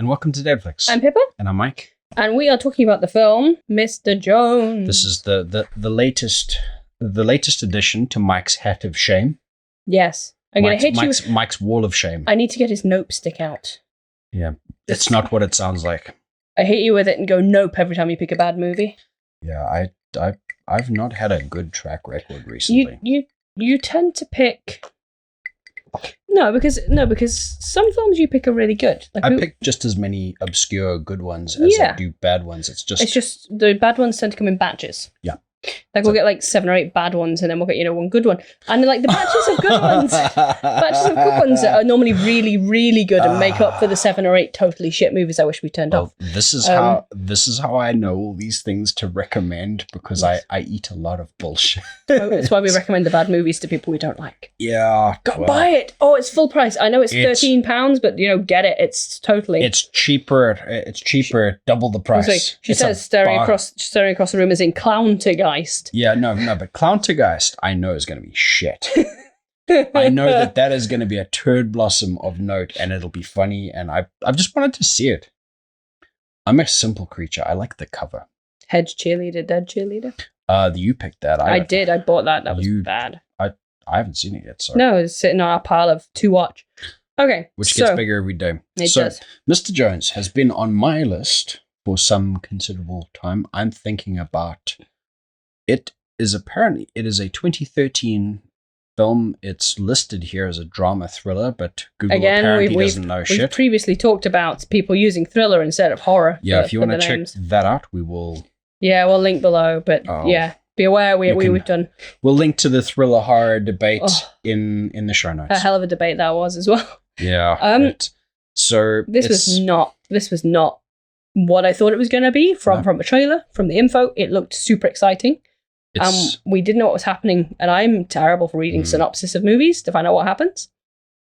and welcome to Deadflicks. I'm Pippa. And I'm Mike. And we are talking about the film Mr. Jones. This is the latest addition to Mike's hat of shame. Yes. I'm going to hit you. Mike's wall of shame. I need to get his nope stick out. Yeah. It's not what it sounds like. I hit you with it and go nope every time you pick a bad movie. Yeah, I've not had a good track record recently. You tend to pick... No, because some films you pick are really good. Like I pick just as many obscure good ones as I do bad ones. It's just the bad ones tend to come in batches. Yeah. Like we'll get like 7 or 8 bad ones, and then we'll get one good one. And like the batches of good ones, are normally really, really good and make up for the 7 or 8 totally shit movies I wish we turned off. This is how I know all these things to recommend, because I eat a lot of bullshit. That's why we recommend the bad movies to people we don't like. Yeah, buy it. Oh, it's full price. I know it's £13, but get it. It's cheaper. It's cheaper, double the price. She says staring across the room as in Clowntergeist. Yeah, no, but Clowntergeist I know is going to be shit. I know that is going to be a turd blossom of note, and it'll be funny, and I've just wanted to see it. I'm a simple creature. I like the cover. Hedge cheerleader, dead cheerleader. You picked that. I did. I bought that. That was bad. I haven't seen it yet. So no, it's sitting on our pile of to watch. Okay, which gets bigger every day. It does. Mr. Jones has been on my list for some considerable time. I'm thinking about. It is a 2013 film. It's listed here as a drama thriller, but Google apparently doesn't know shit. We've previously talked about people using thriller instead of horror. Yeah, if you want to check that out, we will. Yeah, we'll link below, but be aware we've done. We'll link to the thriller horror debate in the show notes. A hell of a debate that was as well. Yeah. This was not what I thought it was going to be from a trailer, from the info. It looked super exciting. We didn't know what was happening, and I'm terrible for reading synopsis of movies to find out what happens.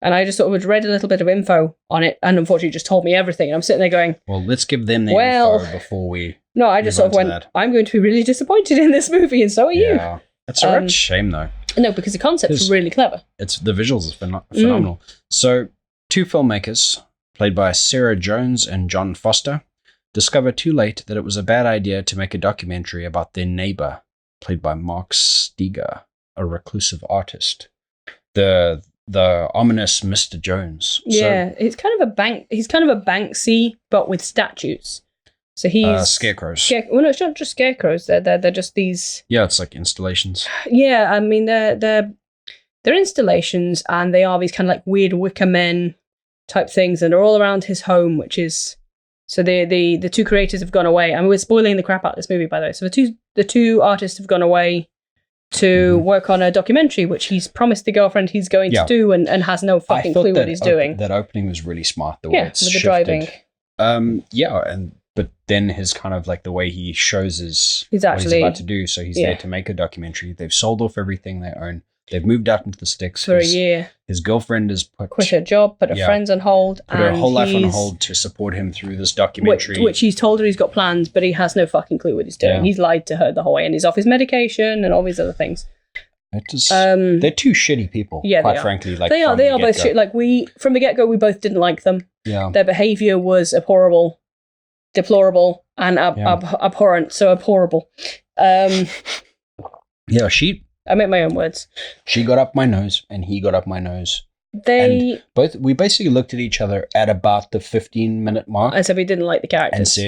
And I just sort of read a little bit of info on it, and unfortunately just told me everything. And I'm sitting there going, well, let's give them the info before we... No, I just sort of went, I'm going to be really disappointed in this movie, and so are you. Yeah, it's a real shame, though. No, because the concept's really clever. The visuals are phenomenal. So, 2 filmmakers, played by Sarah Jones and John Foster, discovered too late that it was a bad idea to make a documentary about their neighbour, played by Mark Steger, a reclusive artist. The ominous Mr. Jones. Yeah, he's kind of a Banksy, but with statues. So he's scarecrows. Well, no, it's not just scarecrows. They're just these. Yeah, it's like installations. Yeah, I mean they're installations, and they are these kind of like weird Wicker Men type things, and they're all around his home, which is. So the 2 creators have gone away. I mean, we're spoiling the crap out of this movie, by the way. So the two artists have gone away to work on a documentary, which he's promised the girlfriend he's going to do, and has no fucking clue what he's doing. That opening was really smart. The way it's with shifted. The driving. But then his kind of like the way he shows what he's about to do. So he's there to make a documentary. They've sold off everything they own. They've moved out into the sticks for a year. His girlfriend has quit her job, put her friends on hold, put her whole life on hold to support him through this documentary. Which he's told her he's got plans, but he has no fucking clue what he's doing. Yeah. He's lied to her the whole way, and he's off his medication and all these other things. They're 2 shitty people. Yeah, quite frankly. Like they are both shit. Like from the get-go, we both didn't like them. Yeah, their behavior was abhorrible, deplorable, and abhorrent. So abhorrible. Yeah, I make my own words. She got up my nose, and he got up my nose. We basically looked at each other at about the 15-minute mark. And said we didn't like the characters.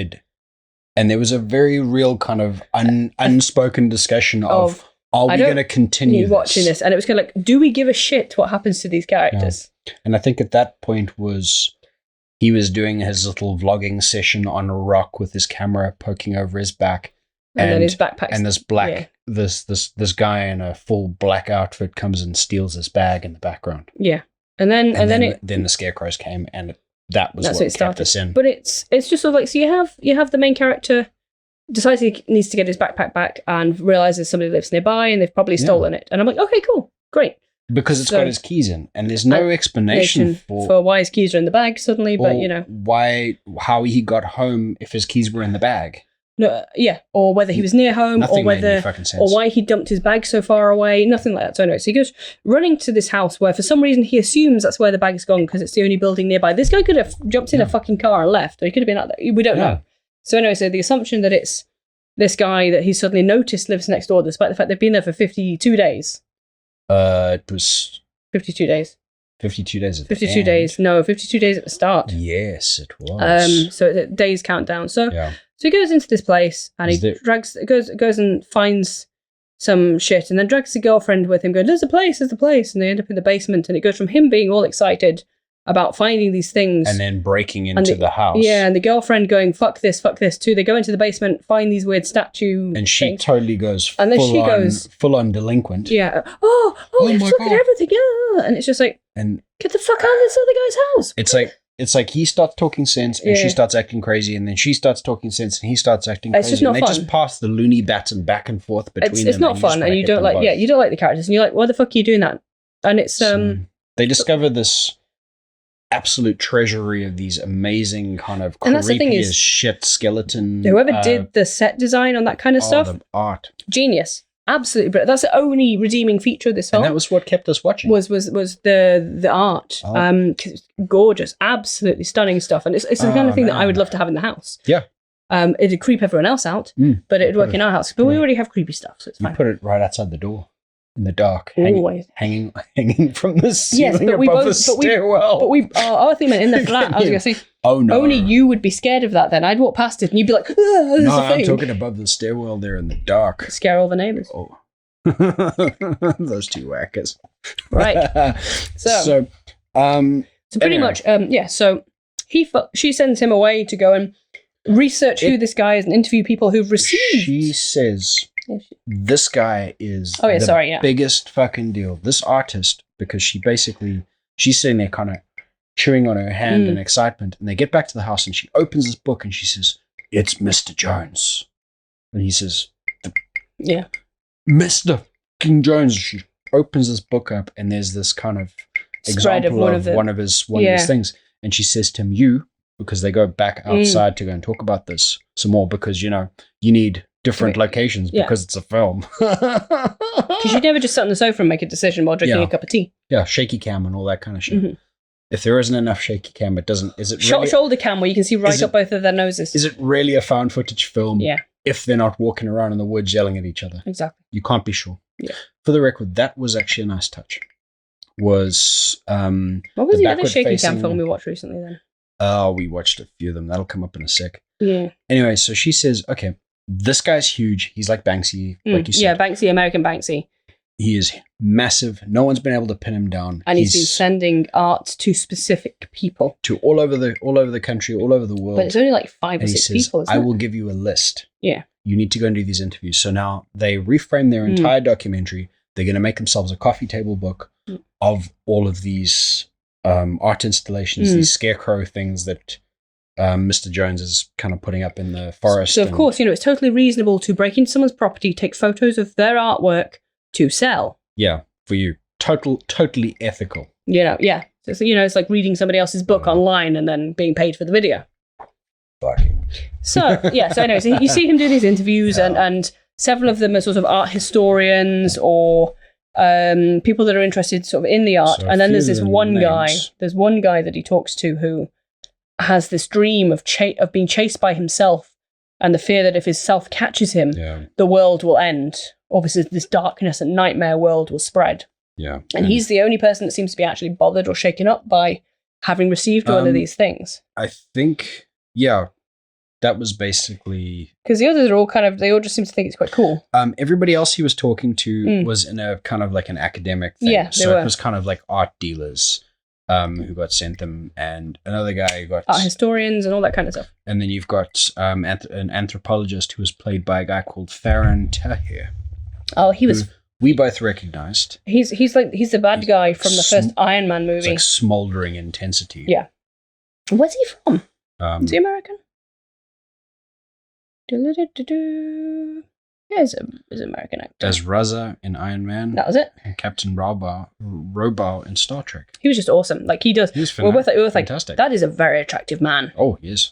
And there was a very real kind of unspoken discussion of, are we going to continue watching this? And it was kind of like, do we give a shit what happens to these characters? Yeah. And I think at that point he was doing his little vlogging session on a rock with his camera poking over his back. And then his backpack. And this guy in a full black outfit comes and steals his bag in the background. Yeah, and then the scarecrows came, and that was what kept us in. But it's just sort of like, so you have the main character decides he needs to get his backpack back and realizes somebody lives nearby and they've probably stolen it. And I'm like, okay, cool, great. Because it's got his keys in, and there's no explanation for why his keys are in the bag suddenly, but how he got home if his keys were in the bag. No, or whether he was near home, Nothing or made any whether, fucking sense. or why he dumped his bag so far away. Nothing like that. So anyway, so he goes running to this house where, for some reason, he assumes that's where the bag's gone because it's the only building nearby. This guy could have jumped in a fucking car and left, or he could have been out there. We don't know. So anyway, so the assumption that it's this guy that he suddenly noticed lives next door, despite the fact they've been there for 52 days. It was 52 days. 52 days. 52 days. No, 52 days at the start. Yes, it was. So it's a days countdown. So yeah. So he goes into this place and he goes and finds some shit and then drags the girlfriend with him, going, there's a place. And they end up in the basement, and it goes from him being all excited about finding these things. And then breaking into the house. Yeah, and the girlfriend going, fuck this, too. They go into the basement, find these weird statue and she things. totally goes and then she goes full on delinquent. Yeah. Oh, we have to look at everything. Yeah. And it's just like, and get the fuck out of this other guy's house. It's like he starts talking sense and she starts acting crazy, and then she starts talking sense and he starts acting crazy. It's just not and fun. they just pass the loony baton back and forth between them. It's not fun, and you don't like the characters, and you're like, why the fuck are you doing that? And it's they discover this absolute treasury of these amazing kind of creepy as shit skeleton. Whoever did the set design on that kind of stuff, the art, genius. Absolutely, but that's the only redeeming feature of this film. And that was what kept us watching. Was the art, gorgeous, absolutely stunning stuff, and it's the kind of thing that I would love to have in the house. Yeah, it'd creep everyone else out, but it'd work in our house. But we already have creepy stuff, so it's fine. You put it right outside the door, in the dark, always hanging from the ceiling above the stairwell. But our thing in the flat. I was gonna say, oh no, only you would be scared of that. Then I'd walk past it and you'd be like, there's no, a thing. I'm talking above the stairwell there in the dark. Scare all the neighbours. Oh, those two whackers. Right. So pretty much, So she sends him away to go and research who this guy is and interview people who've received. She says this guy is the biggest fucking deal. This artist, because she's sitting there kind of chewing on her hand in excitement, and they get back to the house and she opens this book and she says, "It's Mr. Jones," and he says, "Yeah, Mr. King Jones." She opens this book up and there's this kind of example of one of his things, and she says to him, "You," because they go back outside to go and talk about this some more, because you need different locations because it's a film. Because you never just sit on the sofa and make a decision while drinking a cup of tea. Yeah, shaky cam and all that kind of shit. Mm-hmm. If there isn't enough shaky cam, is it really, shoulder cam where you can see right up both of their noses? Is it really a found footage film? Yeah. If they're not walking around in the woods yelling at each other. Exactly. You can't be sure. Yeah. For the record, that was actually a nice touch. What was the other shaky cam film we watched recently then? Oh, we watched a few of them. That'll come up in a sec. Yeah. Anyway, so she says, okay, this guy's huge. He's like Banksy, like you said. Yeah, Banksy, American Banksy. He is massive. No one's been able to pin him down. And he's been sending art to specific people. To all over the country, all over the world. But it's only like 5 or 6 people, isn't it? I will give you a list. Yeah. You need to go and do these interviews. So now they reframe their entire documentary. They're going to make themselves a coffee table book of all of these art installations, these scarecrow things that Mr. Jones is kind of putting up in the forest. So, of course, it's totally reasonable to break into someone's property, take photos of their artwork to sell. Yeah, for you. Totally ethical. Yeah. So, it's like reading somebody else's book online and then being paid for the video. Fucking. So anyway, so you see him do these interviews and several of them are sort of art historians or people that are interested sort of in the art. And then there's this one guy. There's one guy that he talks to who has this dream of being chased by himself and the fear that if his self catches him, the world will end. Obviously, this darkness and nightmare world will spread. Yeah. And he's the only person that seems to be actually bothered or shaken up by having received one of these things. I think, that was basically... Because the others are all they all just seem to think it's quite cool. Everybody else he was talking to was in a kind of like an academic thing. Yeah, so it was kind of like art dealers who got sent them, and another guy who got... Art historians and all that kind of stuff. And then you've got an anthropologist who was played by a guy called Farron Tahir. Oh, he was... We both recognized. He's the bad guy from the first Iron Man movie. It's like smoldering intensity. Yeah. Where's he from? Is he American? Yeah, he's an American actor. As Raza in Iron Man. That was it. And Captain Robo in Star Trek. He was just awesome. Like he does. He was we're both like, fantastic. that is a very attractive man. Oh, he is.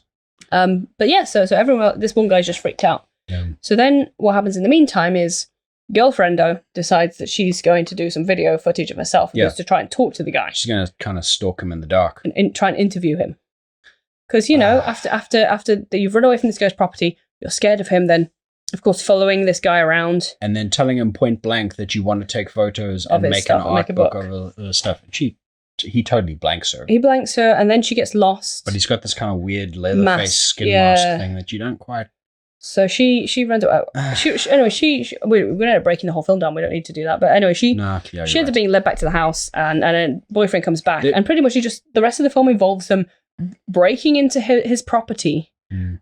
But yeah, so everyone, this one guy's just freaked out. Yeah. So then what happens in the meantime is girlfriendo decides that she's going to do some video footage of herself and goes to try and talk to the guy. She's going to kind of stalk him in the dark. And try and interview him. Because, after you've run away from this guy's property, you're scared of him, then, of course, following this guy around. And then telling him point blank that you want to take photos and make an art book of the stuff. And he totally blanks her. He blanks her, and then she gets lost. But he's got this kind of weird leather-face skin mask thing that you don't quite... So she runs away. Anyway, we're going to end up breaking the whole film down. We don't need to do that. But anyway, she ends up being led back to the house, and then boyfriend comes back. And pretty much the rest of the film involves them breaking into his property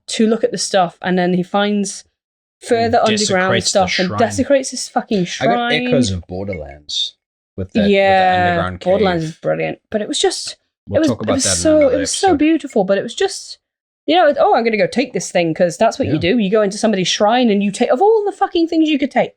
to look at the stuff, and then he finds further underground stuff and desecrates his fucking shrine. I got echoes of Borderlands with the underground cave. Borderlands is brilliant. But it was just... We'll talk about that in another It was so beautiful, but it was just... I'm going to go take this thing, because that's what you do. You go into somebody's shrine and you take, of all the fucking things you could take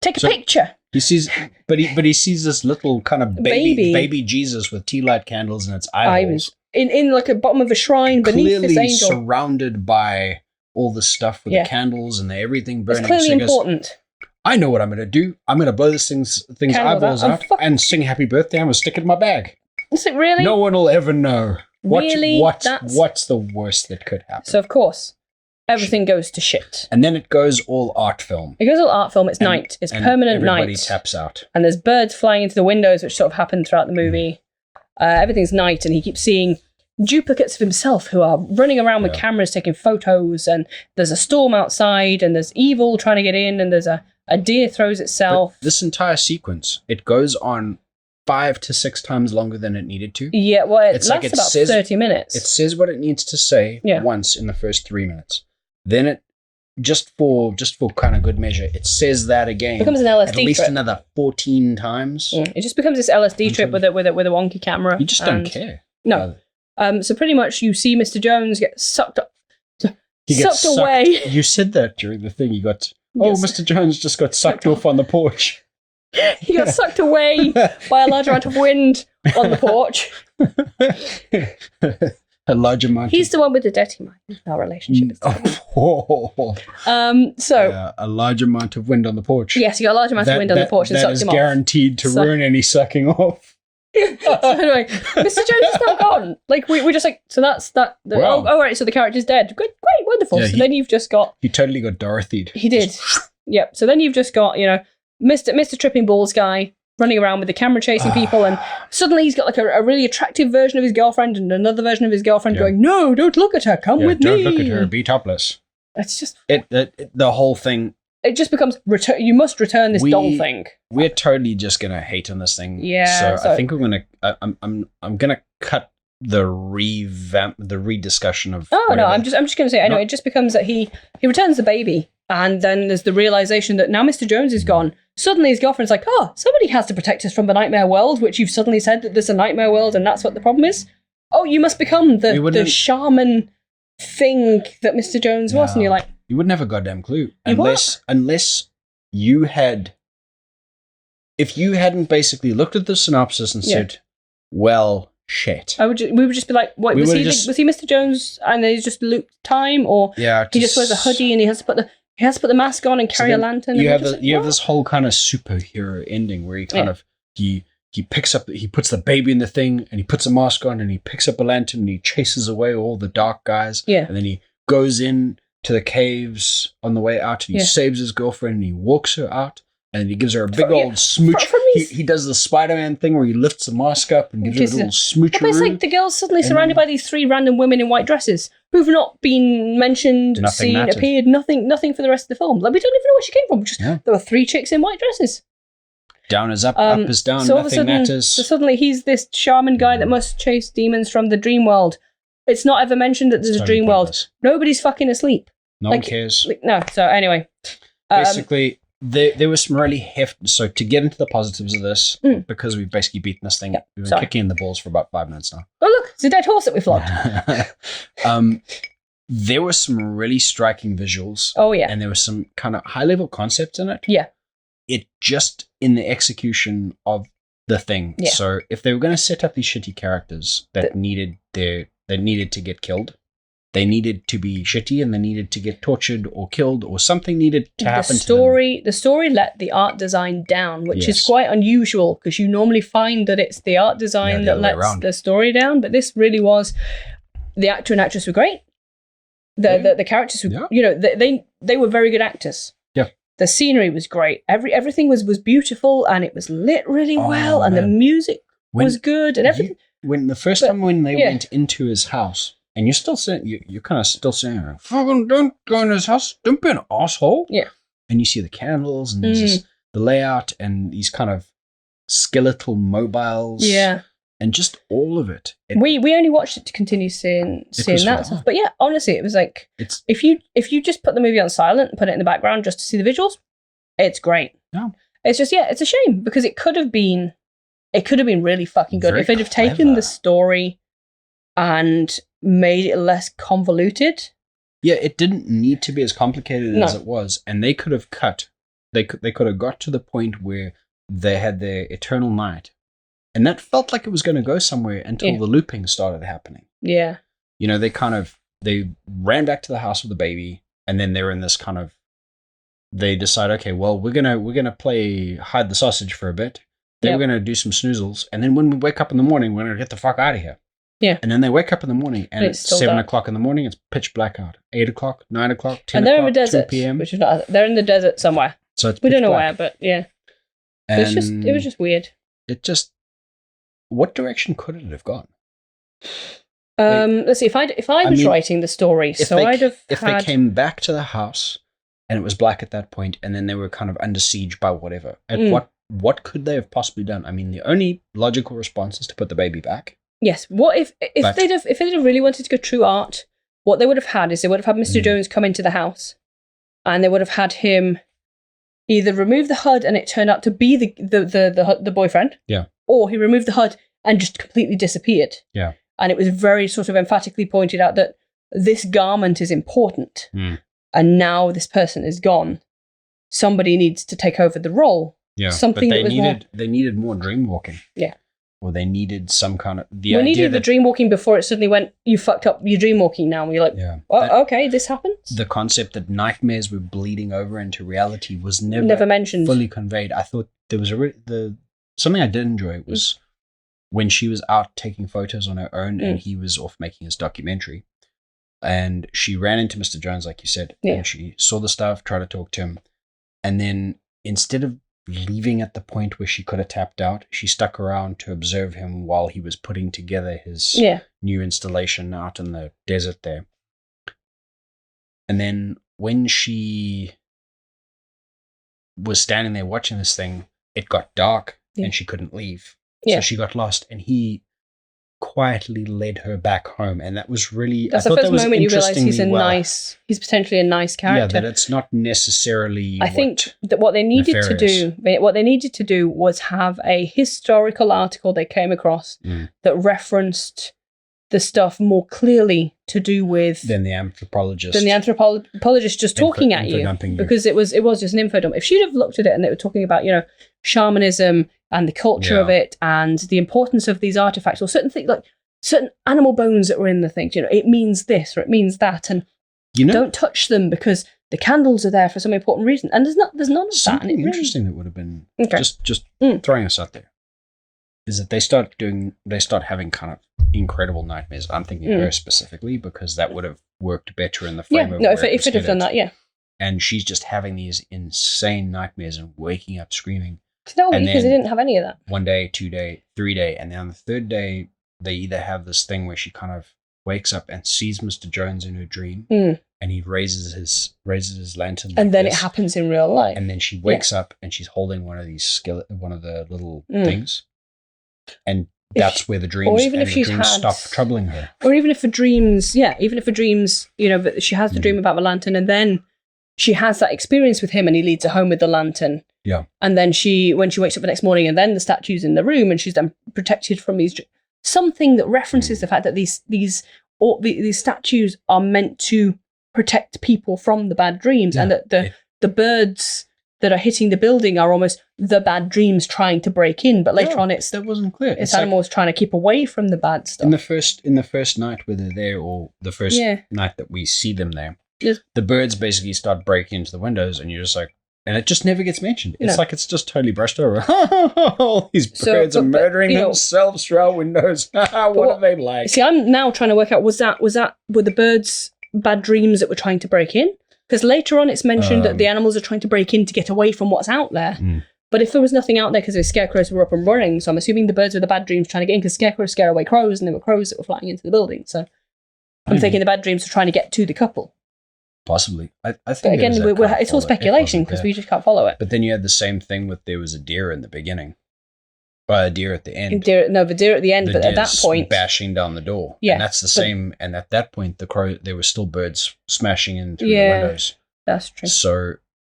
a picture. He sees, but he sees this little kind of baby Jesus with tea light candles in its eyeballs. In like a bottom of a shrine beneath this angel. Surrounded by all the stuff with the candles and everything burning. It's clearly important. I know what I'm going to do. I'm going to blow this thing's eyeballs out and sing happy birthday. I'm going to stick it in my bag. Is it really? No one will ever know. Really? What's the worst that could happen? So, of course, everything goes to shit. And then it goes all art film. It's night. It's permanent night. Everybody taps out. And there's birds flying into the windows, which sort of happen throughout the movie. Everything's night, and he keeps seeing duplicates of himself who are running around with cameras taking photos, and there's a storm outside, and there's evil trying to get in, and there's a deer throws itself. But this entire sequence, it goes on 5 to 6 times longer than it needed to. Yeah, well, it lasts about 30 minutes. It says what it needs to say once in the first 3 minutes. Then it, just for kind of good measure, it says that again. It becomes an LSD at least trip. Another 14 times. Yeah, it just becomes this LSD trip with a wonky camera. You just don't care. No. So pretty much you see Mr. Jones get sucked up. Sucked away. You said that during the thing. You got, Mr. Jones just got sucked off on the porch. He got sucked away by a large amount of wind on the porch. A large amount. He's the one with the dirty mind. Our relationship is a large amount of wind on the porch. Yes, you got a large amount of wind on the porch and sucked him off. That is guaranteed to ruin any sucking off. So anyway, Mr. Jones is now gone. Like we're just like, so that's that. Wow. Right. So the character's dead. Great, wonderful. So then you've just got. He totally got Dorothy'd. He did. Yep. So then you've just got Mr. Tripping Balls guy running around with the camera chasing people, and suddenly he's got like a really attractive version of his girlfriend and another version of his girlfriend going, "No, don't look at her. Come with me. Don't look at her. Be topless." It's just the whole thing. It just becomes you must return this doll thing. We're totally just gonna hate on this thing. Yeah. So I think we're gonna. I'm gonna cut the rediscussion of. Oh whatever. No! I'm just gonna say anyway. It just becomes that he returns the baby, and then there's the realization that now Mr. Jones is gone. Suddenly his girlfriend's like, "Oh, somebody has to protect us from the nightmare world," which you've suddenly said that there's a nightmare world, and that's what the problem is. Oh, you must become the shaman thing that Mr. Jones was, and you're like. You wouldn't have a goddamn clue unless you had, if you hadn't basically looked at the synopsis and said, "Well, shit." We would just be like, "What was he? Was he Mr. Jones?" And then he just looped time, or he just wears a hoodie and he has to put the mask on and carry a lantern. You have this whole kind of superhero ending where he kind of he puts the baby in the thing and he puts a mask on and he picks up a lantern and he chases away all the dark guys. Yeah, and then he goes in to the caves on the way out and he saves his girlfriend and he walks her out and he gives her a big old smooch. He does the Spider-Man thing where he lifts the mask up and gives her a little smooch. But it's like the girl's suddenly surrounded by these 3 random women in white dresses who've not been mentioned, seen, appeared, nothing for the rest of the film. Like we don't even know where she came from. Just there were 3 chicks in white dresses. Down is up, up is down, so nothing matters. So suddenly he's this shaman guy that must chase demons from the dream world. It's not ever mentioned that there's a dream world. Nobody's fucking asleep. No one cares. No. So anyway, basically, there was some really hefty. So to get into the positives of this, because we've basically beaten this thing, we've been kicking in the balls for about 5 minutes now. Oh look, it's a dead horse that we flogged. There were some really striking visuals. Oh yeah, and there was some kind of high level concepts in it. Yeah, it just in the execution of the thing. Yeah. So if they were going to set up these shitty characters that needed to get killed, they needed to be shitty and they needed to get tortured or killed or something needed to happen to them. The story let the art design down, which is Yes. quite unusual because you normally find that it's the art design the that other way lets around. the story down. But this really was, the actor and actress were great. The characters were, they were very good actors. Yeah. The scenery was great. Everything was beautiful and it was lit really well and the music was good and everything. When the first time when they went into his house, and you're still saying, you're kind of still saying, fucking don't go in his house, don't be an asshole. Yeah. And you see the candles and there's the layout and these kind of skeletal mobiles. Yeah. And just all of it. We only watched it to continue seeing that stuff. But yeah, honestly, it was like, if you just put the movie on silent and put it in the background just to see the visuals, it's great. Yeah. It's just, it's a shame because it could have been really fucking good. Very if they'd have clever. taken the story and made it less convoluted. Yeah, it didn't need to be as complicated as it was. And they could have cut. They could have got to the point where they had their eternal night. And that felt like it was going to go somewhere until the looping started happening. Yeah. They ran back to the house with the baby, and then they're in this kind of, they decide, okay, well, we're gonna play hide the sausage for a bit. Then we're gonna do some snoozles, and then when we wake up in the morning, we're gonna get the fuck out of here. Yeah. And then they wake up in the morning, and it's 7 o'clock in the morning. It's pitch black out. 8 o'clock, 9 o'clock, 10 and they're o'clock, in a desert, 2 p.m. which is not. They're in the desert somewhere. So it's we don't know black. where, but yeah. And it was just weird. What direction could it have gone? Let's see. If I was writing the story, If they came back to the house and it was black at that point, and then they were kind of under siege by whatever. What could they have possibly done? I mean, the only logical response is to put the baby back. Yes. What if they'd have really wanted to go true art? What they would have had is they would have had Mr. Jones come into the house, and they would have had him either remove the HUD and it turned out to be the boyfriend. Yeah. Or he removed the HUD and just completely disappeared. Yeah. And it was very sort of emphatically pointed out that this garment is important. And now this person is gone. Somebody needs to take over the role. Yeah. Something but they needed more dream walking. Yeah. Or they needed some kind of we needed the dream walking before it suddenly went, you fucked up your dream walking now. And you're like, okay, this happens. The concept that nightmares were bleeding over into reality was never mentioned, fully conveyed. I thought there was something I did enjoy was when she was out taking photos on her own and he was off making his documentary, and she ran into Mr. Jones, like you said, and she saw the stuff, tried to talk to him, and then instead of leaving at the point where she could have tapped out, she stuck around to observe him while he was putting together his new installation out in the desert there. And then when she was standing there watching this thing, it got dark and she couldn't leave. So she got lost, and he quietly led her back home, and that was really. That's the first moment you realise he's potentially a nice character. Yeah, that it's not necessarily. I think that what they needed to do was have a historical article they came across that referenced the stuff more clearly to do with than the anthropologist just talking at you, because it was just an info dump. If she'd have looked at it and they were talking about shamanism and the culture of it and the importance of these artifacts or certain things, like certain animal bones that were in the things, it means this or it means that, and don't touch them because the candles are there for some important reason. And there's none of that. Something interesting that would have been just throwing us out there is that they start having kind of incredible nightmares. I'm thinking of her specifically because that would have worked better in the frame of if it had done that, and she's just having these insane nightmares and waking up screaming. No, because they didn't have any of that. 1 day, 2 day, 3 day, and then on the third day, they either have this thing where she kind of wakes up and sees Mr. Jones in her dream, and he raises his lantern, and then it happens in real life. And then she wakes up and she's holding one of the little things, and that's where the dreams. Or even if she's stop troubling her. Or even if the dreams, but she has the dream about the lantern, and then she has that experience with him, and he leads her home with the lantern. Yeah. And then when she wakes up the next morning, and then the statue's in the room, and she's then protected from these, something that references the fact that these statues are meant to protect people from the bad dreams, and that the birds that are hitting the building are almost the bad dreams trying to break in. But later on, that wasn't clear. It's animals trying to keep away from the bad stuff. In the first night where they're there, or the first night that we see them there, the birds basically start breaking into the windows, and you're just like, and it just never gets mentioned. It's like it's just totally brushed over. All these birds are murdering themselves through our windows. What are they like? See, I'm now trying to work out, were the birds bad dreams that were trying to break in? Because later on it's mentioned that the animals are trying to break in to get away from what's out there. But if there was nothing out there because the scarecrows were up and running, so I'm assuming the birds were the bad dreams trying to get in, because scarecrows scare away crows, and there were crows that were flying into the building. So I'm thinking the bad dreams were trying to get to the couple. Possibly. I think. But again, it's all speculation because we just can't follow it. But then you had the same thing with there was a deer in the beginning. A deer at the end. The deer at the end, but at that point, bashing down the door. Yeah, and that's the same. And at that point, there were still birds smashing in through the windows. That's true. So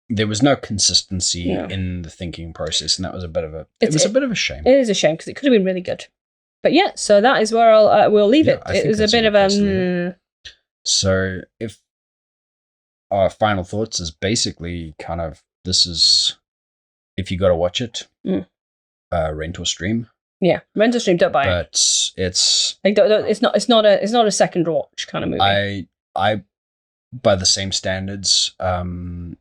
there was no consistency in the thinking process, and that was a bit of a. It was a bit of a shame. It is a shame because it could have been really good. But yeah, so that is where we'll leave it. It was a bit of a. So if our final thoughts is basically kind of, this is, if you got to watch it, rent or stream. Yeah, rent or stream, don't buy it. But it's like it's not a second watch kind of movie. I by the same standards, I'm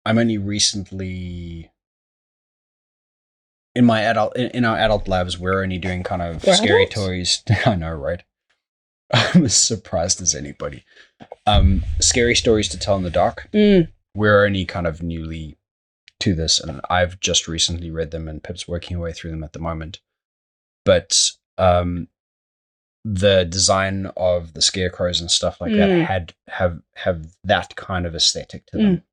only recently in our adult lives, we're only doing kind of scary toys. I know, right? I'm as surprised as anybody. Scary stories to tell in the dark. We're only kind of newly to this, and I've just recently read them, and Pip's working her way through them at the moment. But the design of the scarecrows and stuff like that have that kind of aesthetic to them,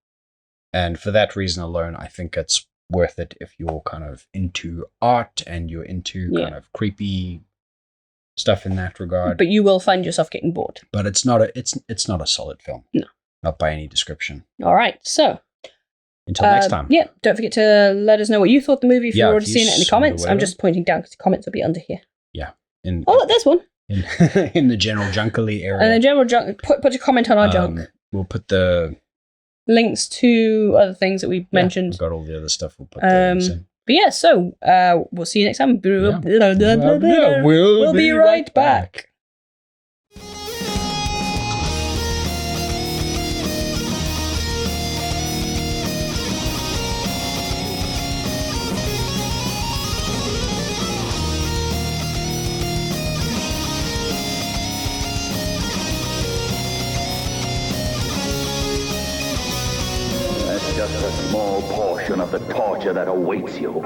and for that reason alone, I think it's worth it if you're kind of into art and you're into kind of creepy stuff in that regard. But you will find yourself getting bored. But it's not a solid film. No. Not by any description. All right. So until next time. Yeah, don't forget to let us know what you thought of the movie if you've already seen it in the comments. I'm just pointing down because the comments will be under here. Yeah. Look, there's one. In the general junkily area. And the general junk, put a comment on our junk. We'll put the links to other things that we mentioned. We've got all the other stuff. We'll put the links in. But yeah, so we'll see you next time. We'll be right back. That's just a small portion of the torture that awaits you.